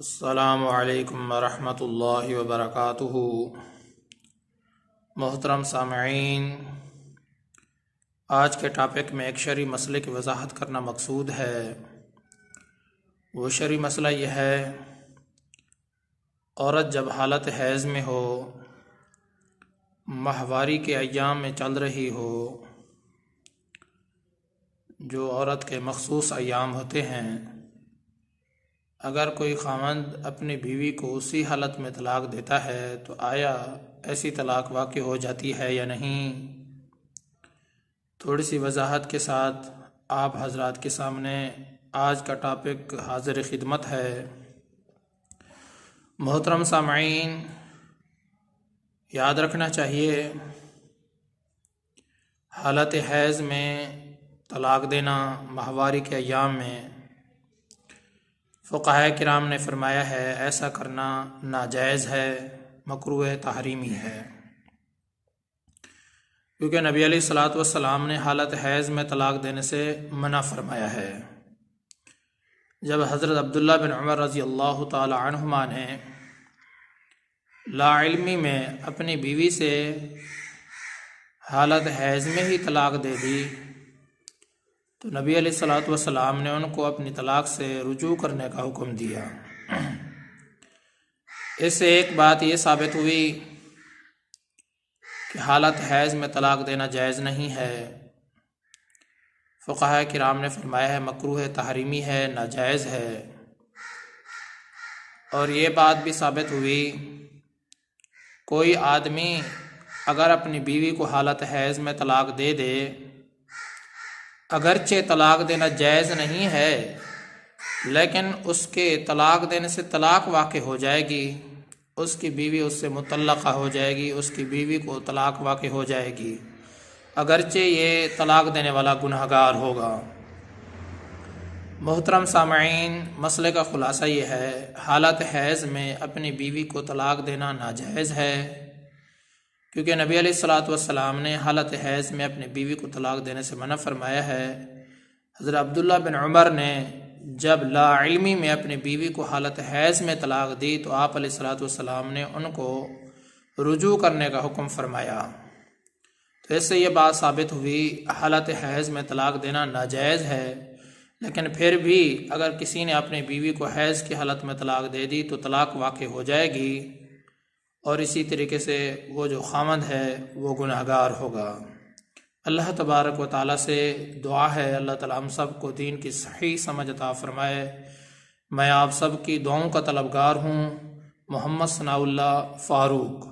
السلام علیکم ورحمۃ اللہ وبرکاتہ۔ محترم سامعین، آج کے ٹاپک میں ایک شرعی مسئلے کی وضاحت کرنا مقصود ہے۔ وہ شرعی مسئلہ یہ ہے، عورت جب حالت حیض میں ہو، ماہواری کے ایام میں چل رہی ہو، جو عورت کے مخصوص ایام ہوتے ہیں، اگر کوئی خاوند اپنی بیوی کو اسی حالت میں طلاق دیتا ہے تو آیا ایسی طلاق واقع ہو جاتی ہے یا نہیں؟ تھوڑی سی وضاحت کے ساتھ آپ حضرات کے سامنے آج کا ٹاپک حاضر خدمت ہے۔ محترم سامعین، یاد رکھنا چاہیے، حالت حیض میں طلاق دینا ماہواری کے ایام میں فقہاء کرام نے فرمایا ہے ایسا کرنا ناجائز ہے، مکروہ تحریمی ہے، کیونکہ نبی علیہ الصلوۃ والسلام نے حالت حیض میں طلاق دینے سے منع فرمایا ہے۔ جب حضرت عبداللہ بن عمر رضی اللہ تعالی عنہما نے لا علمی میں اپنی بیوی سے حالت حیض میں ہی طلاق دے دی تو نبی علیہ الصلوۃ والسلام نے ان کو اپنی طلاق سے رجوع کرنے کا حکم دیا۔ اس سے ایک بات یہ ثابت ہوئی کہ حالت حیض میں طلاق دینا جائز نہیں ہے۔ فقہاء کرام نے فرمایا ہے مکروہ تحریمی ہے، ناجائز ہے۔ اور یہ بات بھی ثابت ہوئی، کوئی آدمی اگر اپنی بیوی کو حالت حیض میں طلاق دے دے، اگرچہ طلاق دینا جائز نہیں ہے، لیکن اس کے طلاق دینے سے طلاق واقع ہو جائے گی، اس کی بیوی اس سے مطلقہ ہو جائے گی، اس کی بیوی کو طلاق واقع ہو جائے گی، اگرچہ یہ طلاق دینے والا گنہگار ہوگا۔ محترم سامعین، مسئلے کا خلاصہ یہ ہے، حالت حیض میں اپنی بیوی کو طلاق دینا ناجائز ہے، کیونکہ نبی علیہ الصلوۃ والسلام نے حالت حیض میں اپنی بیوی کو طلاق دینے سے منع فرمایا ہے۔ حضرت عبداللہ بن عمر نے جب لا علمی میں اپنی بیوی کو حالت حیض میں طلاق دی تو آپ علیہ الصلوۃ والسلام نے ان کو رجوع کرنے کا حکم فرمایا۔ تو اس سے یہ بات ثابت ہوئی حالت حیض میں طلاق دینا ناجائز ہے، لیکن پھر بھی اگر کسی نے اپنی بیوی کو حیض کی حالت میں طلاق دے دی تو طلاق واقع ہو جائے گی، اور اسی طریقے سے وہ جو خاوند ہے وہ گنہگار ہوگا۔ اللہ تبارک و تعالیٰ سے دعا ہے اللہ تعالیٰ ہم سب کو دین کی صحیح سمجھ عطا فرمائے۔ میں آپ سب کی دعاؤں کا طلبگار ہوں۔ محمد ثناء اللہ فاروق۔